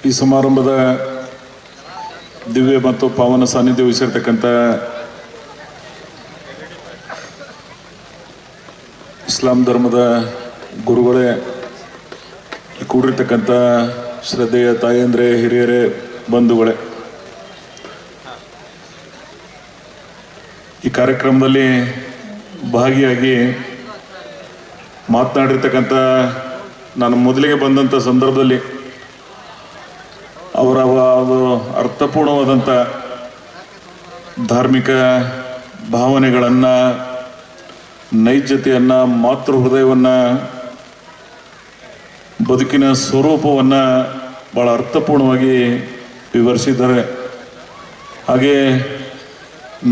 ಈ ಸಮಾರಂಭದ ದಿವ್ಯ ಮತ್ತು ಪಾವನ ಸಾನ್ನಿಧ್ಯ ವಹಿಸಿರ್ತಕ್ಕಂಥ ಇಸ್ಲಾಂ ಧರ್ಮದ ಗುರುಗಳೇ, ಕೂಡಿರ್ತಕ್ಕಂಥ ಶ್ರದ್ಧೆಯ ತಾಯಂದ್ರೆ, ಹಿರಿಯರೇ, ಬಂಧುಗಳೇ, ಈ ಕಾರ್ಯಕ್ರಮದಲ್ಲಿ ಭಾಗಿಯಾಗಿ ಮಾತನಾಡಿರ್ತಕ್ಕಂಥ ನಾನು ಮೊದಲಿಗೆ ಬಂದಂಥ ಸಂದರ್ಭದಲ್ಲಿ ಅವರ ಅರ್ಥಪೂರ್ಣವಾದಂಥ ಧಾರ್ಮಿಕ ಭಾವನೆಗಳನ್ನು, ನೈಜತೆಯನ್ನು, ಮಾತೃ ಹೃದಯವನ್ನು, ಬದುಕಿನ ಸ್ವರೂಪವನ್ನು ಭಾಳ ಅರ್ಥಪೂರ್ಣವಾಗಿ ವಿವರಿಸಿದ್ದಾರೆ. ಹಾಗೆ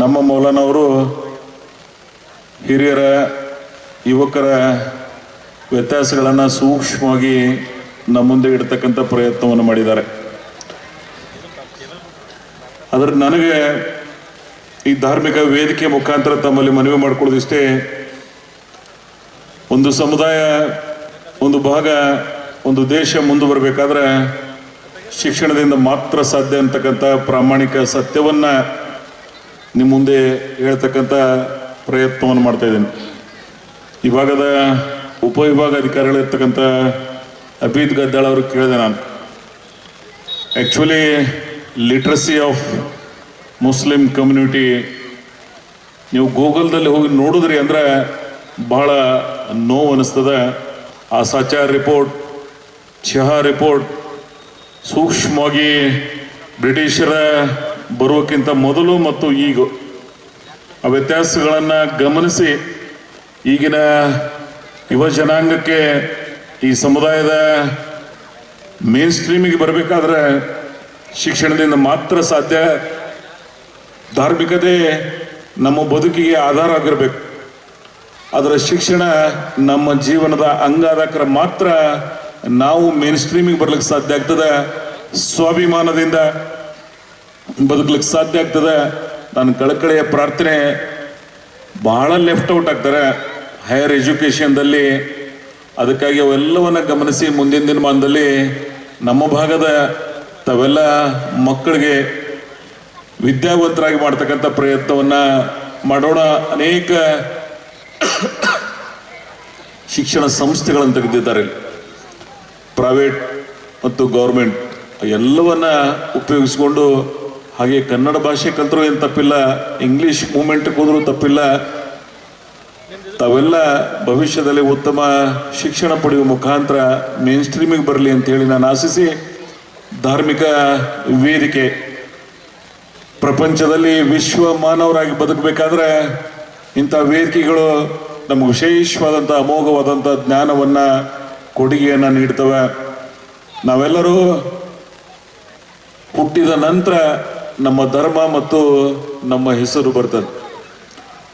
ನಮ್ಮ ಮೌಲಾನವರು ಹಿರಿಯರ, ಯುವಕರ ವ್ಯತ್ಯಾಸಗಳನ್ನು ಸೂಕ್ಷ್ಮವಾಗಿ ನಮ್ಮ ಮುಂದೆ ಇಡ್ತಕ್ಕಂಥ ಪ್ರಯತ್ನವನ್ನು ಮಾಡಿದ್ದಾರೆ. ಆದರೆ ನನಗೆ ಈ ಧಾರ್ಮಿಕ ವೇದಿಕೆ ಮುಖಾಂತರ ತಮ್ಮಲ್ಲಿ ಮನವಿ ಮಾಡಿಕೊಳ್ಳೋದಿಷ್ಟೇ, ಒಂದು ಸಮುದಾಯ, ಒಂದು ಭಾಗ, ಒಂದು ದೇಶ ಮುಂದೆ ಬರಬೇಕಾದ್ರೆ ಶಿಕ್ಷಣದಿಂದ ಮಾತ್ರ ಸಾಧ್ಯ ಅಂತಕ್ಕಂಥ ಪ್ರಾಮಾಣಿಕ ಸತ್ಯವನ್ನು ನಿಮ್ಮ ಮುಂದೆ ಹೇಳ್ತಕ್ಕಂಥ ಪ್ರಯತ್ನವನ್ನು ಮಾಡ್ತಾ ಇದ್ದೇನೆ. ಈ ಭಾಗದ ಉಪವಿಭಾಗ ಅಧಿಕಾರಿಗಳಿರ್ತಕ್ಕಂಥ ಅಬೀದ್ ಗದ್ದಾಳ್ ಅವ್ರಿಗೆ ಕೇಳಿದೆ ನಾನು. Actually literacy of Muslim community ನೀವು ಗೂಗಲ್ದಲ್ಲಿ ಹೋಗಿ ನೋಡಿದ್ರಿ ಅಂದರೆ ಭಾಳ ನೋವು ಅನ್ನಿಸ್ತದೆ. ಆ ಸಾಚಾರ್ ರಿಪೋರ್ಟ್, ಚಹಾ ರಿಪೋರ್ಟ್ ಸೂಕ್ಷ್ಮವಾಗಿ ಬ್ರಿಟಿಷರ ಬರೋಕ್ಕಿಂತ ಮೊದಲು ಮತ್ತು ಈಗ ಆ ವ್ಯತ್ಯಾಸಗಳನ್ನು ಗಮನಿಸಿ ಈಗಿನ ಯುವ ಜನಾಂಗಕ್ಕೆ ಈ ಸಮುದಾಯದ ಮೇನ್ ಸ್ಟ್ರೀಮಿಗೆ ಬರಬೇಕಾದ್ರೆ ಶಿಕ್ಷಣದಿಂದ ಮಾತ್ರ ಸಾಧ್ಯ. ಧಾರ್ಮಿಕತೆ ನಮ್ಮ ಬದುಕಿಗೆ ಆಧಾರ ಆಗಿರಬೇಕು. ಅದರ ಶಿಕ್ಷಣ ನಮ್ಮ ಜೀವನದ ಅಂಗಾಧಾರ ಮಾತ್ರ ನಾವು ಮೇನ್ ಸ್ಟ್ರೀಮಿಗೆ ಬರ್ಲಿಕ್ಕೆ ಸಾಧ್ಯ ಆಗ್ತದೆ. ಸ್ವಾಭಿಮಾನದಿಂದ ಬದುಕಲಿಕ್ಕೆ ಸಾಧ್ಯ ಆಗ್ತದೆ. ನನ್ನ ಕಳಕಳಿಯ ಪ್ರಾರ್ಥನೆ, ಬಹಳ ಲೆಫ್ಟ್ ಔಟ್ ಆಗ್ತಾರೆ ಹೈಯರ್ ಎಜುಕೇಷನ್ದಲ್ಲಿ. ಅದಕ್ಕಾಗಿ ಅವೆಲ್ಲವನ್ನು ಗಮನಿಸಿ ಮುಂದಿನ ದಿನಮಾನದಲ್ಲಿ ನಮ್ಮ ಭಾಗದ ತಾವೆಲ್ಲ ಮಕ್ಕಳಿಗೆ ವಿದ್ಯಾವಂತರಾಗಿ ಮಾಡ್ತಕ್ಕಂಥ ಪ್ರಯತ್ನವನ್ನು ಮಾಡೋಣ. ಅನೇಕ ಶಿಕ್ಷಣ ಸಂಸ್ಥೆಗಳನ್ನು ತೆಗೆದಿದ್ದಾರೆ, ಪ್ರೈವೇಟ್ ಮತ್ತು ಗೌರ್ಮೆಂಟ್, ಎಲ್ಲವನ್ನ ಉಪಯೋಗಿಸ್ಕೊಂಡು, ಹಾಗೆ ಕನ್ನಡ ಭಾಷೆ ಕಲ್ತರೂ ಏನು ತಪ್ಪಿಲ್ಲ, ಇಂಗ್ಲೀಷ್ ಮೂವ್ಮೆಂಟ್ಗೆ ಹೋದ್ರೂ ತಪ್ಪಿಲ್ಲ. ತಾವೆಲ್ಲ ಭವಿಷ್ಯದಲ್ಲಿ ಉತ್ತಮ ಶಿಕ್ಷಣ ಪಡೆಯುವ ಮುಖಾಂತರ ಮೇನ್ ಸ್ಟ್ರೀಮಿಗೆ ಬರಲಿ ಅಂತೇಳಿ ನಾನು ಆಶಿಸಿ, ಧಾರ್ಮಿಕ ವೇದಿಕೆ ಪ್ರಪಂಚದಲ್ಲಿ ವಿಶ್ವ ಮಾನವರಾಗಿ ಬದುಕಬೇಕಾದ್ರೆ ಇಂಥ ವೇದಿಕೆಗಳು ನಮಗೆ ವಿಶೇಷವಾದಂಥ ಅಮೋಘವಾದಂಥ ಜ್ಞಾನವನ್ನು, ಕೊಡುಗೆಯನ್ನು ನೀಡ್ತವೆ. ನಾವೆಲ್ಲರೂ ಹುಟ್ಟಿದ ನಂತರ ನಮ್ಮ ಧರ್ಮ ಮತ್ತು ನಮ್ಮ ಹೆಸರು ಬರ್ತದೆ.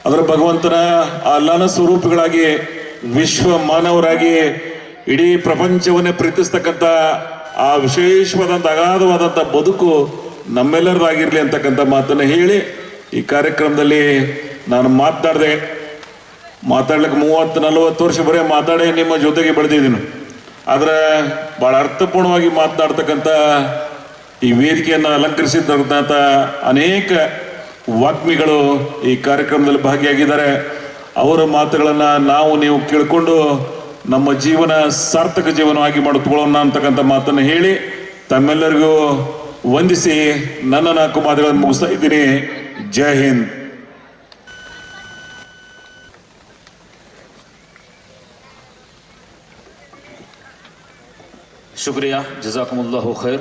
ಅದರ ಭಗವಂತನ ಅಲ್ಲಾಹನ ಸ್ವರೂಪಗಳಾಗಿ ವಿಶ್ವ ಮಾನವರಾಗಿ ಇಡೀ ಪ್ರಪಂಚವನ್ನೇ ಪ್ರೀತಿಸ್ತಕ್ಕಂಥ ಆ ವಿಶೇಷವಾದಂಥ ಅಗಾಧವಾದಂಥ ಬದುಕು ನಮ್ಮೆಲ್ಲರದಾಗಿರಲಿ ಅಂತಕ್ಕಂಥ ಮಾತನ್ನು ಹೇಳಿ ಈ ಕಾರ್ಯಕ್ರಮದಲ್ಲಿ ನಾನು ಮಾತಾಡ್ಲಿಕ್ಕೆ 30-40 ವರ್ಷ ಬರೀ ಮಾತಾಡೇ ನಿಮ್ಮ ಜೊತೆಗೆ ಬೆಳೆದಿದ್ದೀನಿ. ಆದರೆ ಭಾಳ ಅರ್ಥಪೂರ್ಣವಾಗಿ ಮಾತನಾಡ್ತಕ್ಕಂಥ ಈ ವೇದಿಕೆಯನ್ನು ಅಲಂಕರಿಸಿರ್ತಕ್ಕಂಥ ಅನೇಕ ವಾಗ್ಮಿಗಳು ಈ ಕಾರ್ಯಕ್ರಮದಲ್ಲಿ ಭಾಗಿಯಾಗಿದ್ದಾರೆ. ಅವರ ಮಾತುಗಳನ್ನು ನಾವು ನೀವು ಕೇಳಿಕೊಂಡು ನಮ್ಮ ಜೀವನ ಸಾರ್ಥಕ ಜೀವನವಾಗಿ ಮಾಡಿಕೊಳ್ಳೋಣ ಅಂತಕ್ಕಂಥ ಮಾತನ್ನು ಹೇಳಿ ತಮ್ಮೆಲ್ಲರಿಗೂ ವಂದಿಸಿ ನನ್ನ 4 ಮಾತುಗಳನ್ನು ಮುಗಿಸ್ತಾ ಇದ್ದೀನಿ. ಜೈ ಹಿಂದ್. शुक्रिया, जज़ाकुमुल्लाहु खैर।